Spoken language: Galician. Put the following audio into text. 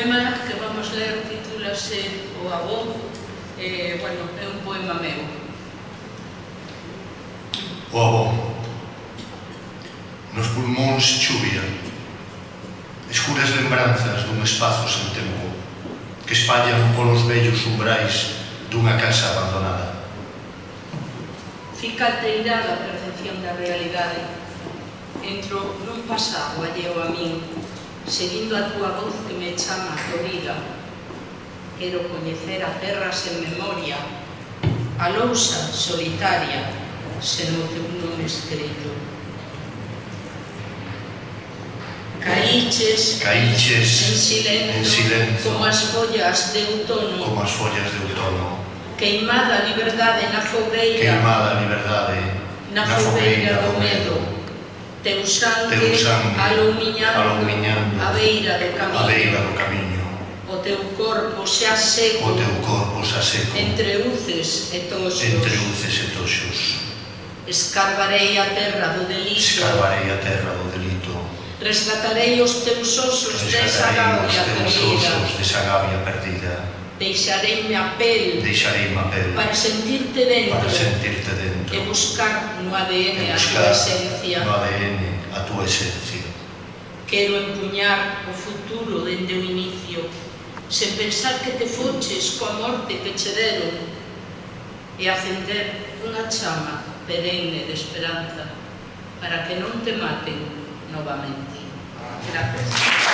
poema que vamos ler titúlase O Abón, bueno, é un poema meu. O abón. Nos pulmóns chuvia, escuras lembranzas dun espazo sen tempo que espallan polos vellos umbrais dunha casa abandonada. Fica alterada a percepción da realidade. Entro nun pasado alleo a min, seguindo a túa voz que me chama a tua vida. Quero coñecer a terra sen memoria, a lousa solitaria, sen o teu nome escrito. Caíches en silencio, como as follas de outono, queimada a liberdade na fogueira do medo, teu sangue alumiñando a beira do camiño, o teu corpo xa seco entre uces e toxos. Escarbarei a terra do delito, rescatarei os teus osos desa gavia perdida, deixareime a pel para sentirte dentro e buscar no ADN a tua esencia. Quero empuñar o futuro dende o inicio, sen pensar que te foches coa morte que che deron, e acender unha chama perenne de esperanza para que non te maten novamente. Gracias.